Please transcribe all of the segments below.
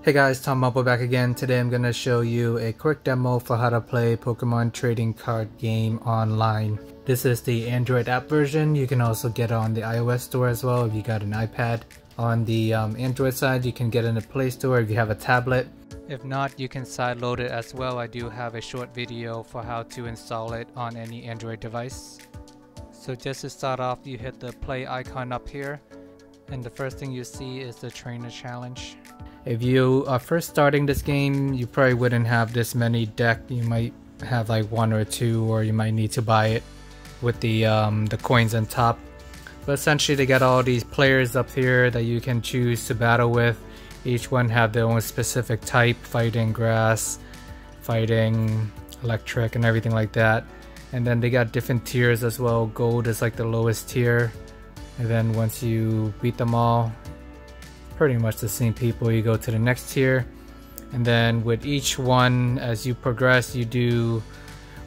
Hey guys, Tom Mumble back again. Today I'm going to show you a quick demo for how to play Pokemon trading card game online. This is the Android app version. You can also get it on the iOS store as well if you got an iPad. On the Android side, you can get it in the Play Store if you have a tablet. If not, you can sideload it as well. I do have a short video for how to install it on any Android device. So just to start off, you hit the play icon up here, and the first thing you see is the trainer challenge. If you are first starting this game, you probably wouldn't have this many decks. You might have like one or two, or you might need to buy it with the coins on top. But essentially they got all these players up here that you can choose to battle with. Each one have their own specific type, fighting grass, fighting electric, and everything like that. And then they got different tiers as well. Gold is like the lowest tier, and then once you beat them all, pretty much the same people, you go to the next tier. And then with each one, as you progress, you do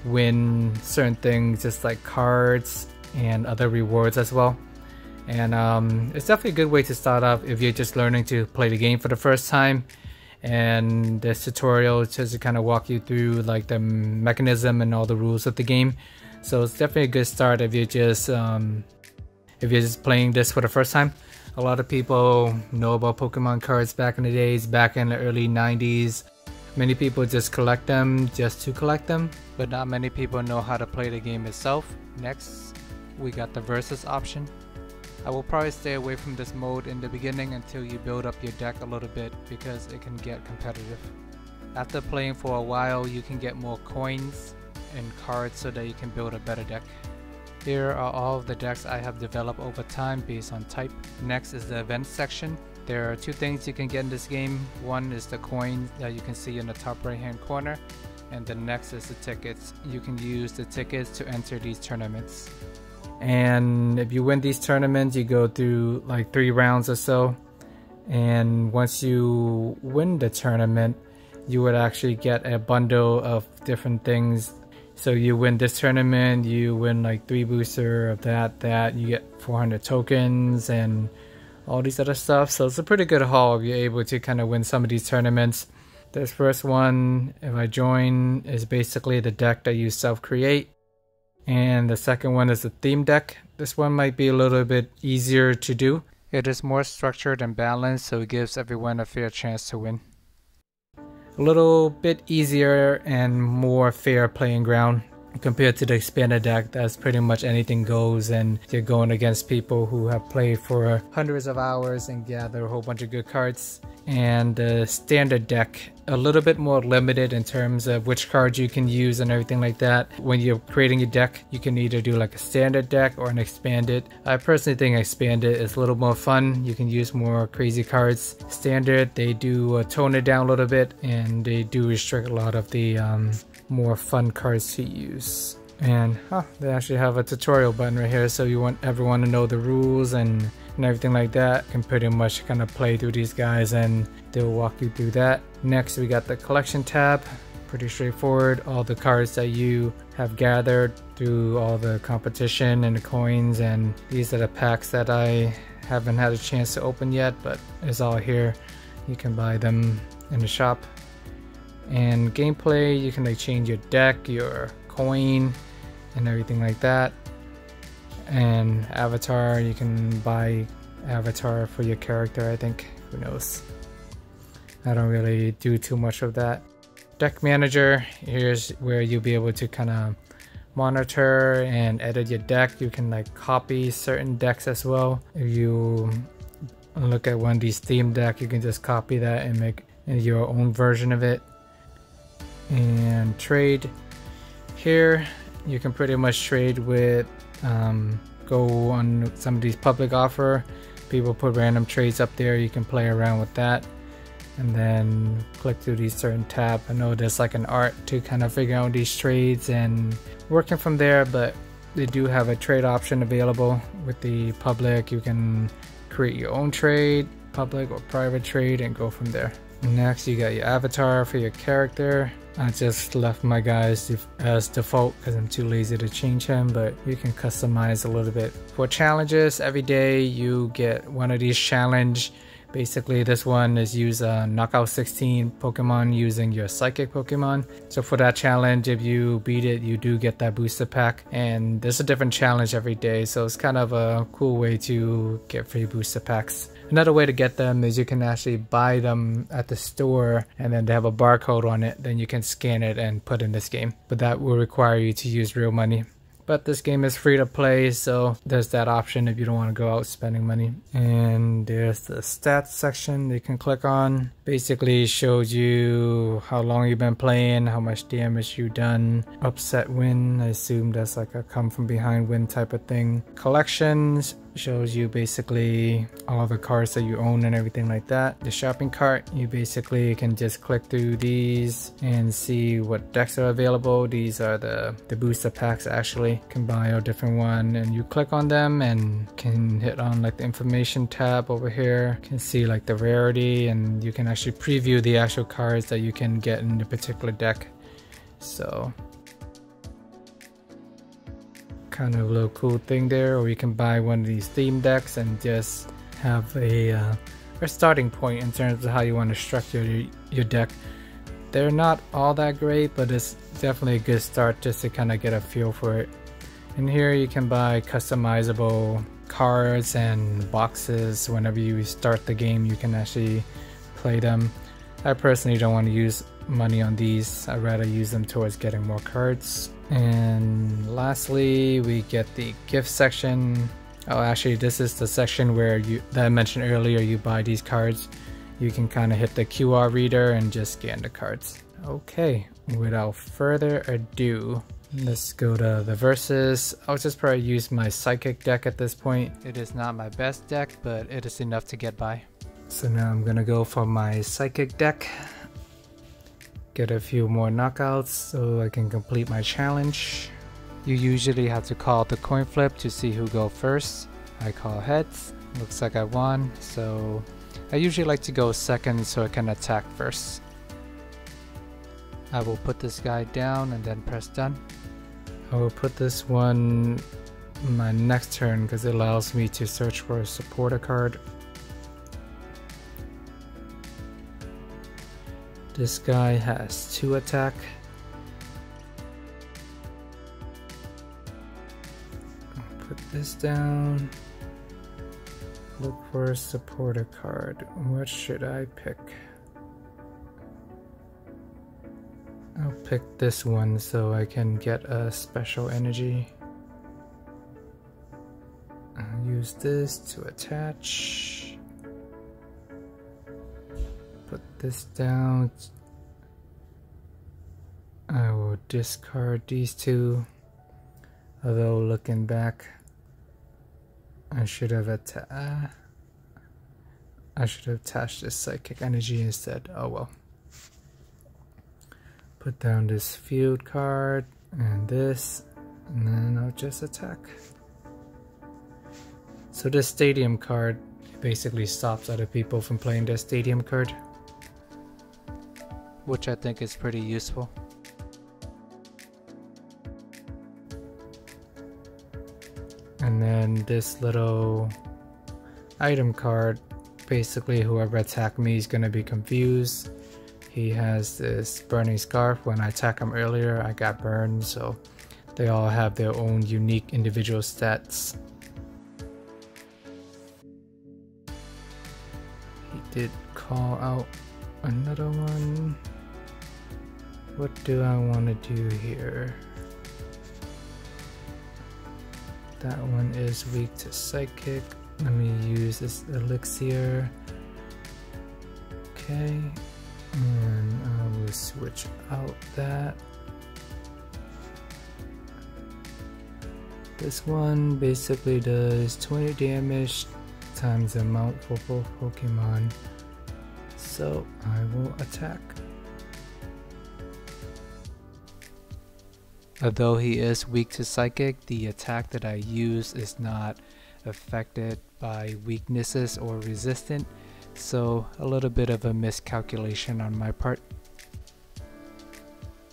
win certain things, just like cards and other rewards as well. And it's definitely a good way to start off if you're just learning to play the game for the first time. And this tutorial is just to kind of walk you through like the mechanism and all the rules of the game. So it's definitely a good start if you're just playing this for the first time. A lot of people know about Pokemon cards back in the days, back in the early 90s. Many people just collect them just to collect them, but not many people know how to play the game itself. Next, we got the versus option. I will probably stay away from this mode in the beginning until you build up your deck a little bit, because it can get competitive. After playing for a while, you can get more coins and cards so that you can build a better deck. Here are all of the decks I have developed over time based on type. Next is the events section. There are two things you can get in this game. One is the coin that you can see in the top right hand corner, and the next is the tickets. You can use the tickets to enter these tournaments. And if you win these tournaments, you go through like 3 rounds or so. And once you win the tournament, you would actually get a bundle of different things. So you win this tournament, you win like 3 booster of that, you get 400 tokens and all these other stuff. So it's a pretty good haul if you're able to kind of win some of these tournaments. This first one, if I join, is basically the deck that you self-create. And the second one is a theme deck. This one might be a little bit easier to do. It is more structured and balanced, so it gives everyone a fair chance to win. A little bit easier and more fair playing ground compared to the expanded deck. That's pretty much anything goes, and you're going against people who have played for hundreds of hours and gather a whole bunch of good cards. And the standard deck, a little bit more limited in terms of which cards you can use and everything like that. When you're creating a deck, you can either do like a standard deck or an expanded. I personally think expanded is a little more fun. You can use more crazy cards. Standard, they do tone it down a little bit, and they do restrict a lot of the more fun cards to use. And they actually have a tutorial button right here, so you want everyone to know the rules and everything like that. You can pretty much kind of play through these guys and they'll walk you through that. Next, we got the collection tab. Pretty straightforward. All the cards that you have gathered through all the competition and the coins, and these are the packs that I haven't had a chance to open yet, but it's all here. You can buy them in the shop. And gameplay, you can like change your deck, your coin, and everything like that. And avatar, you can buy avatar for your character, I think. Who knows? I don't really do too much of that. Deck manager, here's where you'll be able to kind of monitor and edit your deck. You can like copy certain decks as well. If you look at one of these theme decks, you can just copy that and make your own version of it. And trade, here you can pretty much trade with go on some of these public offer. People put random trades up there, you can play around with that and then click through these certain tabs. I know there's like an art to kind of figure out these trades and working from there, but they do have a trade option available with the public. You can create your own trade, public or private trade, and go from there. Next, you got your avatar for your character. I just left my guys as default because I'm too lazy to change him, but you can customize a little bit. For challenges, every day you get one of these challenge Basically, this one is use knockout 16 Pokemon using your Psychic Pokemon. So for that challenge, if you beat it, you do get that booster pack. And there's a different challenge every day, so it's kind of a cool way to get free booster packs. Another way to get them is you can actually buy them at the store, and then they have a barcode on it. Then you can scan it and put in this game. But that will require you to use real money. But this game is free to play, so there's that option if you don't want to go out spending money. And there's the stats section you can click on. Basically shows you how long you've been playing, how much damage you've done. Upset win, I assume that's like a come from behind win type of thing. Collections shows you basically all the cards that you own and everything like that. The shopping cart, you basically can just click through these and see what decks are available. These are the booster packs actually. You can buy a different one, and you click on them and can hit on like the information tab over here. You can see like the rarity, and you can actually preview the actual cards that you can get in the particular deck. So kind of a little cool thing there. Or you can buy one of these theme decks and just have a starting point in terms of how you want to structure your deck. They're not all that great, but it's definitely a good start just to kind of get a feel for it. And here you can buy customizable cards and boxes. Whenever you start the game, you can actually play them. I personally don't want to use money on these. I'd rather use them towards getting more cards. And lastly, we get the gift section. Oh, actually, this is the section where that I mentioned earlier, you buy these cards. You can kind of hit the QR reader and just scan the cards. Okay, without further ado, let's go to the versus. I'll just probably use my Psychic deck at this point. It is not my best deck, but it is enough to get by. So now I'm gonna go for my Psychic deck. Get a few more knockouts so I can complete my challenge. You usually have to call the coin flip to see who go first. I call heads. Looks like I won, so I usually like to go second so I can attack first. I will put this guy down and then press done. I will put this one my next turn because it allows me to search for a supporter card. This guy has 2 attack. I'll put this down. Look for a supporter card. What should I pick? I'll pick this one so I can get a special energy. I'll use this to attach. Put this down. I will discard these 2. Although looking back, I should have attached this Psychic energy instead. Oh well. Put down this field card and this, and then I'll just attack. So this stadium card basically stops other people from playing their stadium card, which I think is pretty useful. And then this little item card, basically whoever attacked me is gonna be confused. He has this burning scarf. When I attacked him earlier, I got burned, so they all have their own unique individual stats. He did call out another one. What do I want to do here? That one is weak to Psychic. Let me use this elixir. Okay. And I will switch out that. This one basically does 20 damage times the amount for both Pokemon. So I will attack. Although he is weak to Psychic, the attack that I use is not affected by weaknesses or resistant, so a little bit of a miscalculation on my part.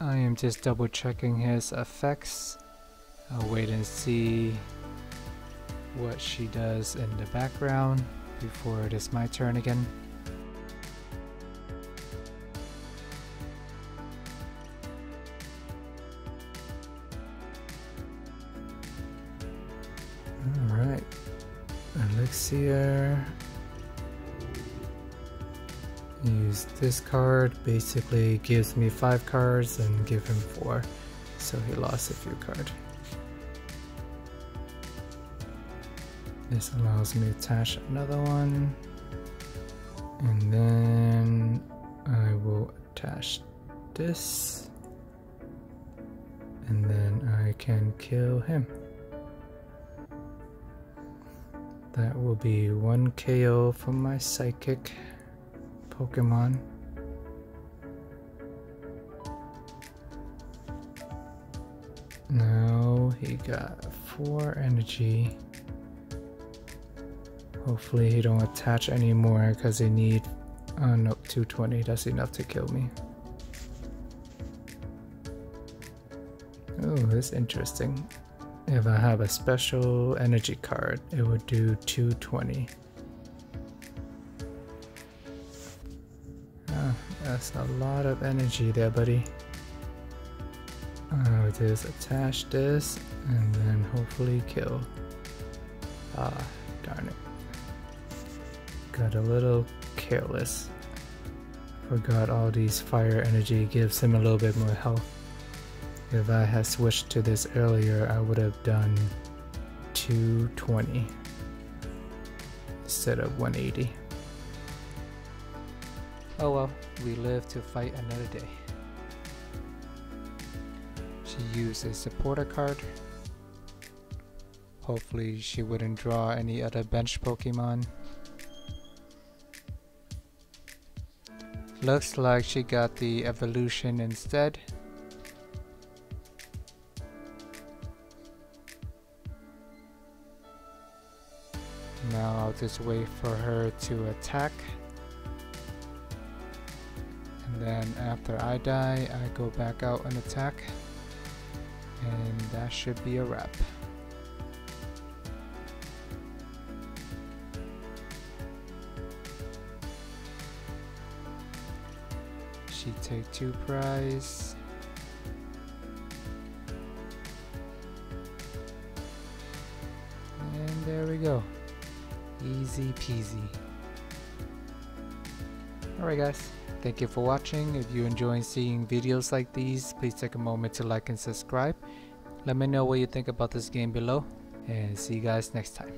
I am just double checking his effects. I'll wait and see what she does in the background. before it is my turn again. Alright, Elixir. Use this card, basically gives me 5 cards and give him 4, so he lost a few cards. This allows me to attach another one, and then I will attach this, and then I can kill him. That will be 1 KO from my psychic Pokemon. Now he got 4 energy. Hopefully he don't attach anymore because he need, no, 220, that's enough to kill me. Oh, that's interesting. If I have a special energy card, it would do 220. Ah, that's a lot of energy there, buddy. I would just attach this and then hopefully kill. Ah, darn it. Got a little careless. Forgot all these fire energy gives him a little bit more health. If I had switched to this earlier, I would have done 220 instead of 180. Oh well, we live to fight another day. She used a supporter card. Hopefully she wouldn't draw any other bench Pokemon. Looks like she got the evolution instead. Now I'll just wait for her to attack. And then after I die, I go back out and attack. And that should be a wrap. She take 2 prize. And there we go. Easy peasy. Alright guys, thank you for watching. If you enjoy seeing videos like these, please take a moment to like and subscribe. Let me know what you think about this game below, and see you guys next time.